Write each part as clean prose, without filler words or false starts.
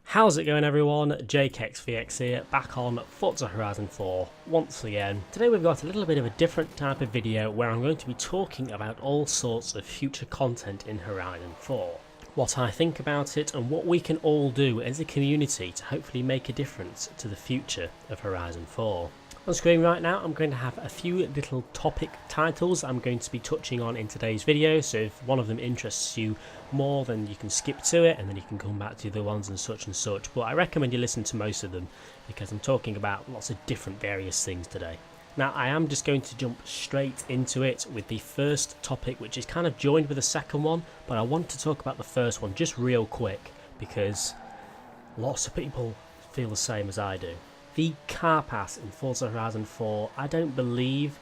How's it going everyone? JKXVX here, back on Forza Horizon 4 once again. Today we've got a little bit of a different type of video where I'm going to be talking about all sorts of future content in Horizon 4. What I think about it and what we can all do as a community to hopefully make a difference to the future of Horizon 4. On screen right now I'm going to have a few little topic titles I'm going to be touching on in today's video, so if one of them interests you more then you can skip to it and then you can come back to the ones and such, but I recommend you listen to most of them because I'm talking about lots of different various things today. Now I am just going to jump straight into it with the first topic, which is kind of joined with the second one, but I want to talk about the first one just real quick because lots of people feel the same as I do. The car pass in Forza Horizon 4 I don't believe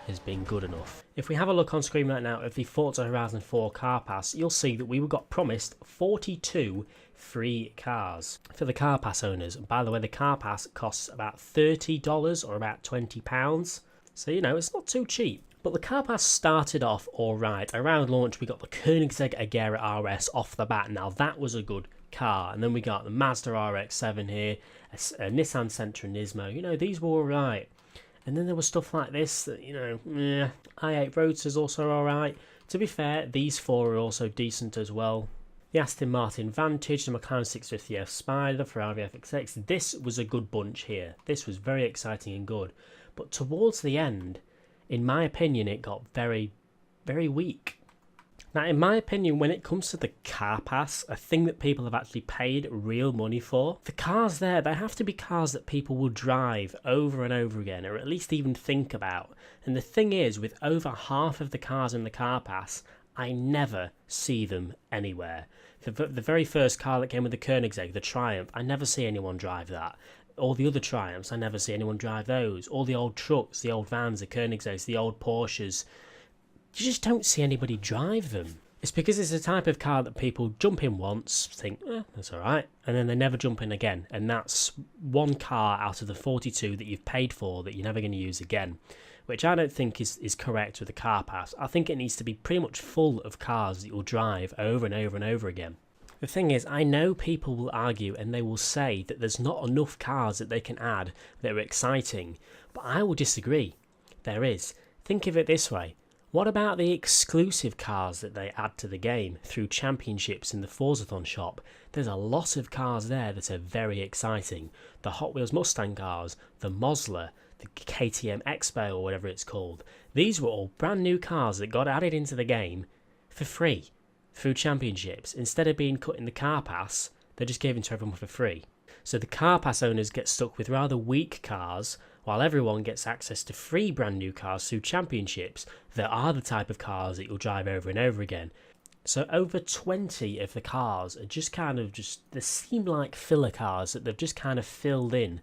has been good enough. If we have a look on screen right now at the Forza Horizon 4 car pass, you'll see that we got promised 42 free cars for the car pass owners. By the way, the car pass costs about $30 or about £20, so you know it's not too cheap. But the car pass started off alright. Around launch we got the Koenigsegg Agera RS off the bat. Now that was a good car, and then we got the Mazda RX-7 here, a Nissan Sentra Nismo. You know, these were alright. And then there was stuff like this that, you know, i8 Roadster's also alright. To be fair, these four are also decent as well. The Aston Martin Vantage, the McLaren 650F Spider, the Ferrari FXX. This was a good bunch here. This was very exciting and good. But towards the end, in my opinion, it got very, very weak. Now, in my opinion, when it comes to the car pass, a thing that people have actually paid real money for, the cars there, they have to be cars that people will drive over and over again, or at least even think about. And the thing is, with over half of the cars in the car pass, I never see them anywhere. The very first car that came with the Koenigsegg, the Triumph, I never see anyone drive that. All the other Triumphs, I never see anyone drive those. All the old trucks, the old vans, the Koenigsegg's, the old Porsches, you just don't see anybody drive them. It's because it's a type of car that people jump in once, think, that's alright, and then they never jump in again. And that's one car out of the 42 that you've paid for that you're never going to use again, which I don't think is correct with the car pass. I think it needs to be pretty much full of cars that you'll drive over and over and over again. The thing is, I know people will argue and they will say that there's not enough cars that they can add that are exciting, but I will disagree. There is. Think of it this way. What about the exclusive cars that they add to the game through championships in the Forzathon shop? There's a lot of cars there that are very exciting. The Hot Wheels Mustang cars, the Mosler, the KTM Expo or whatever it's called. These were all brand new cars that got added into the game for free through championships. Instead of being cut in the car pass, they're just given to everyone for free. So the car pass owners get stuck with rather weak cars, while everyone gets access to free brand new cars through championships that are the type of cars that you'll drive over and over again. So over 20 of the cars are just they seem like filler cars that they've just kind of filled in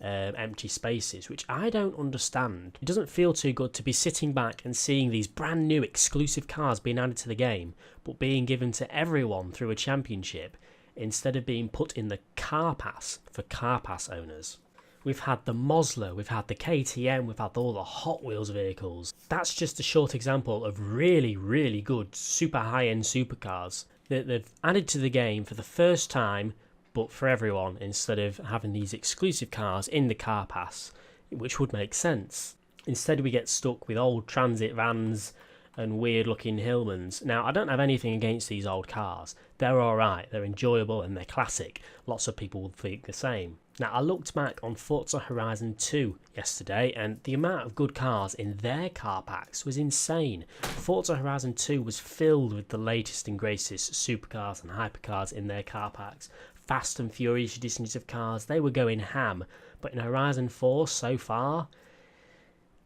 empty spaces, which I don't understand. It doesn't feel too good to be sitting back and seeing these brand new exclusive cars being added to the game, but being given to everyone through a championship, instead of being put in the car pass for car pass owners. We've had the Mosler, we've had the KTM, we've had all the Hot Wheels vehicles. That's just a short example of really, really good super high-end supercars that they've added to the game for the first time, but for everyone, instead of having these exclusive cars in the car pass, which would make sense. Instead we get stuck with old transit vans and weird looking Hillmans. Now, I don't have anything against these old cars. They're alright, they're enjoyable and they're classic. Lots of people will think the same. Now, I looked back on Forza Horizon 2 yesterday and the amount of good cars in their car packs was insane. Forza Horizon 2 was filled with the latest and greatest supercars and hypercars in their car packs. Fast and Furious editions of cars, they were going ham. But in Horizon 4 so far,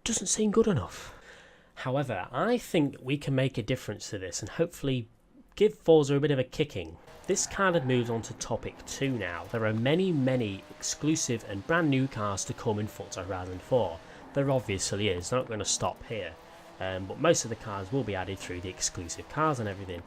doesn't seem good enough. However, I think we can make a difference to this and hopefully give Forza a bit of a kicking. This kind of moves on to topic 2 now. There are many exclusive and brand new cars to come in Forza Horizon 4. There obviously is, not going to stop here. But most of the cars will be added through the exclusive cars and everything.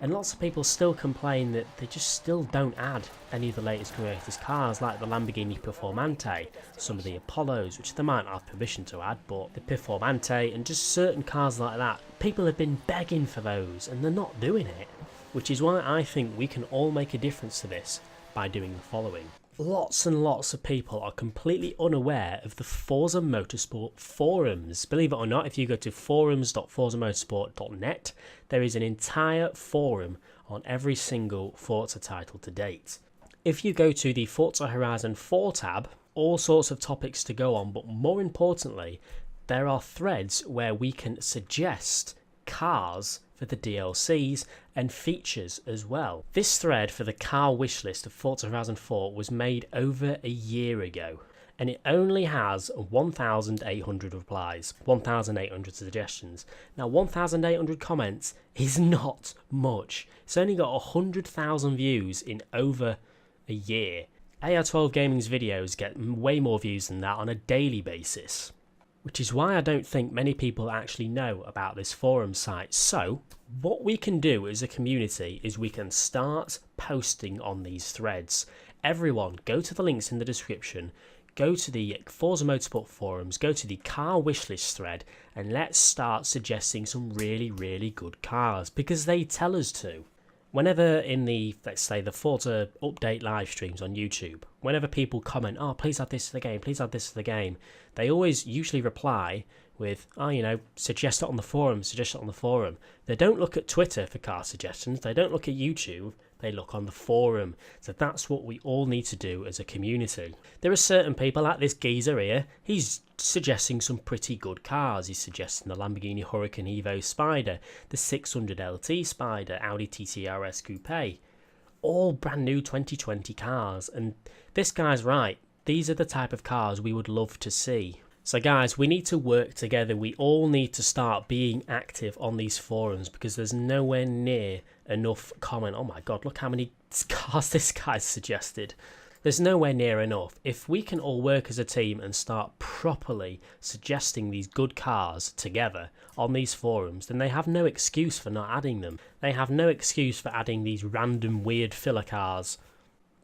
And lots of people still complain that they just still don't add any of the latest and greatest cars, like the Lamborghini Performante, some of the Apollos, which they might not have permission to add, but the Performante and just certain cars like that. People have been begging for those and they're not doing it, which is why I think we can all make a difference to this by doing the following. Lots and lots of people are completely unaware of the Forza Motorsport forums. Believe it or not, if you go to forums.forzamotorsport.net, there is an entire forum on every single Forza title to date. If you go to the Forza Horizon 4 tab, all sorts of topics to go on, but more importantly, there are threads where we can suggest cars for the DLCs and features as well. This thread for the car wishlist of Forza Horizon 4 was made over a year ago, and it only has 1,800 replies, 1,800 suggestions. Now 1,800 comments is not much. It's only got 100,000 views in over a year. AR12 Gaming's videos get way more views than that on a daily basis, which is why I don't think many people actually know about this forum site. So what we can do as a community is we can start posting on these threads. Everyone, go to the links in the description, go to the Forza Motorsport forums, go to the car wishlist thread, and let's start suggesting some really, really good cars, because they tell us to. Whenever in the, let's say, the Forza update live streams on YouTube, whenever people comment, oh, please add this to the game, please add this to the game, they always usually reply with, oh, you know, suggest it on the forum, suggest it on the forum. They don't look at Twitter for car suggestions, they don't look at YouTube, they look on the forum. So that's what we all need to do as a community. There are certain people, like this geezer here, he's suggesting some pretty good cars. He's suggesting the Lamborghini Huracan Evo Spider, the 600 LT Spider, Audi TT RS Coupe. All brand new 2020 cars. And this guy's right. These are the type of cars we would love to see. So guys, we need to work together. We all need to start being active on these forums, because there's nowhere near enough comment. Oh my god, look how many cars this guy's suggested. There's nowhere near enough. If we can all work as a team and start properly suggesting these good cars together on these forums, then they have no excuse for not adding them. They have no excuse for adding these random weird filler cars.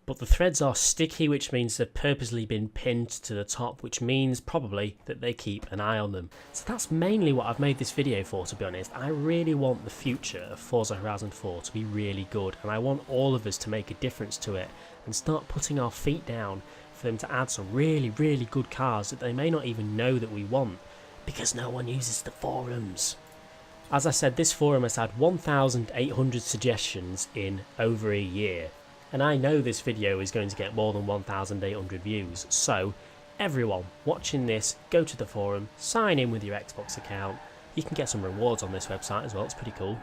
But the threads are sticky, which means they've purposely been pinned to the top, which means probably that they keep an eye on them. So that's mainly what I've made this video for, to be honest. I really want the future of Forza Horizon 4 to be really good, and I want all of us to make a difference to it and start putting our feet down for them to add some really, really good cars that they may not even know that we want, because no one uses the forums. As I said, this forum has had 1,800 suggestions in over a year. And I know this video is going to get more than 1,800 views, so everyone watching this, go to the forum, sign in with your Xbox account. You can get some rewards on this website as well, it's pretty cool.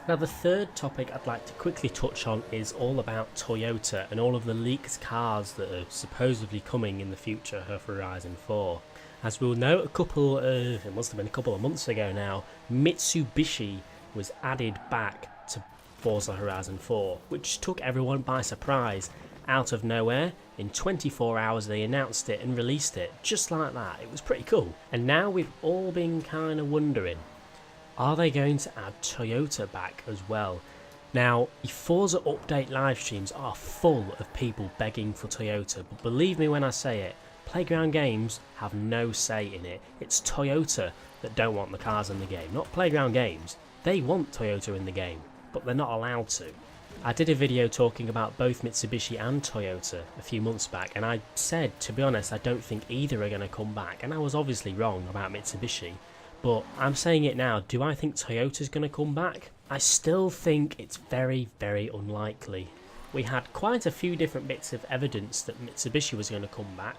Now the third topic I'd like to quickly touch on is all about Toyota and all of the leaked cars that are supposedly coming in the future of Horizon 4. As we'll know, it must have been a couple of months ago now, Mitsubishi was added back to Forza Horizon 4, which took everyone by surprise. Out of nowhere, in 24 hours they announced it and released it, just like that. It was pretty cool. And now we've all been kind of wondering, are they going to add Toyota back as well? Now, the Forza update live streams are full of people begging for Toyota, but believe me when I say it, Playground Games have no say in it. It's Toyota that don't want the cars in the game, not Playground Games. They want Toyota in the game, but they're not allowed to. I did a video talking about both Mitsubishi and Toyota a few months back, and I said, to be honest, I don't think either are going to come back, and I was obviously wrong about Mitsubishi, but I'm saying it now, do I think Toyota's going to come back? I still think it's very, very unlikely. We had quite a few different bits of evidence that Mitsubishi was going to come back.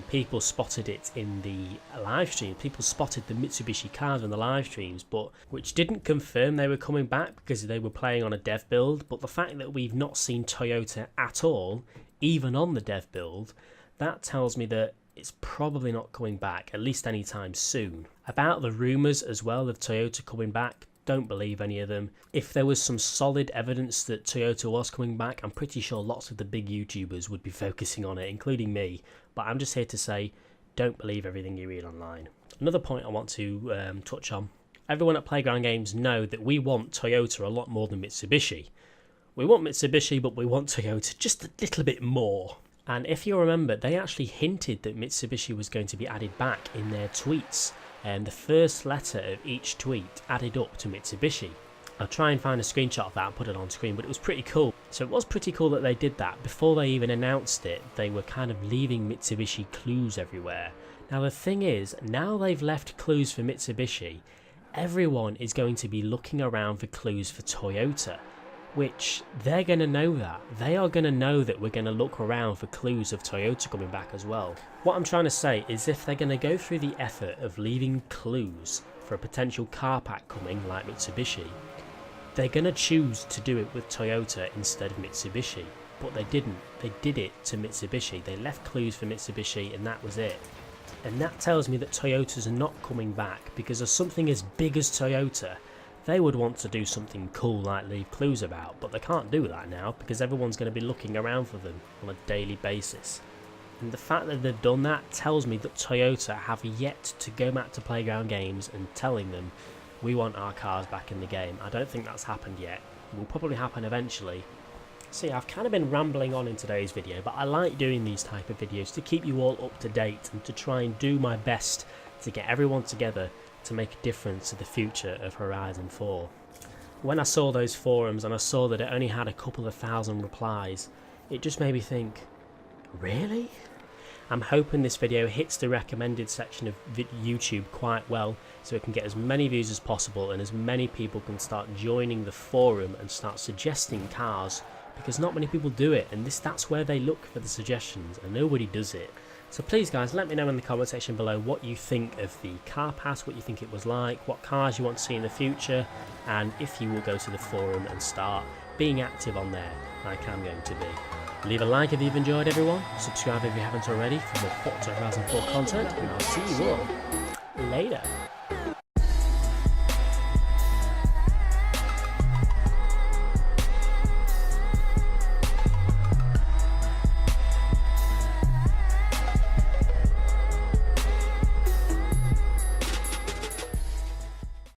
People spotted it in the live stream. People spotted the Mitsubishi cars in the live streams, but which didn't confirm they were coming back because they were playing on a dev build. But the fact that we've not seen Toyota at all, even on the dev build, that tells me that it's probably not coming back, at least anytime soon. About the rumours as well of Toyota coming back, don't believe any of them. If there was some solid evidence that Toyota was coming back, I'm pretty sure lots of the big YouTubers would be focusing on it, including me. But I'm just here to say, don't believe everything you read online. Another point I want to touch on. Everyone at Playground Games know that we want Toyota a lot more than Mitsubishi. We want Mitsubishi, but we want Toyota just a little bit more. And if you remember, they actually hinted that Mitsubishi was going to be added back in their tweets. And the first letter of each tweet added up to Mitsubishi. I'll try and find a screenshot of that and put it on screen, but it was pretty cool. So it was pretty cool that they did that. Before they even announced it, they were kind of leaving Mitsubishi clues everywhere. Now the thing is, now they've left clues for Mitsubishi, everyone is going to be looking around for clues for Toyota, which they're going to know that. They are going to know that we're going to look around for clues of Toyota coming back as well. What I'm trying to say is if they're going to go through the effort of leaving clues for a potential car pack coming like Mitsubishi, they're going to choose to do it with Toyota instead of Mitsubishi. But they didn't. They did it to Mitsubishi. They left clues for Mitsubishi and that was it. And that tells me that Toyotas are not coming back, because of something as big as Toyota, they would want to do something cool like leave clues about, but they can't do that now because everyone's going to be looking around for them on a daily basis. And the fact that they've done that tells me that Toyota have yet to go back to Playground Games and telling them we want our cars back in the game. I don't think that's happened yet. It will probably happen eventually. So yeah, I've kind of been rambling on in today's video, but I like doing these type of videos to keep you all up to date and to try and do my best to get everyone together to make a difference to the future of Horizon 4. When I saw those forums and I saw that it only had a couple of thousand replies, it just made me think, really? I'm hoping this video hits the recommended section of YouTube quite well, so it can get as many views as possible and as many people can start joining the forum and start suggesting cars, because not many people do it, and that's where they look for the suggestions and nobody does it. So please guys, let me know in the comment section below what you think of the car pass, what you think it was like, what cars you want to see in the future, and if you will go to the forum and start being active on there, like I'm going to be. Leave a like if you've enjoyed, everyone. Subscribe if you haven't already for more Forza Horizon 4 content, and I'll see you all later.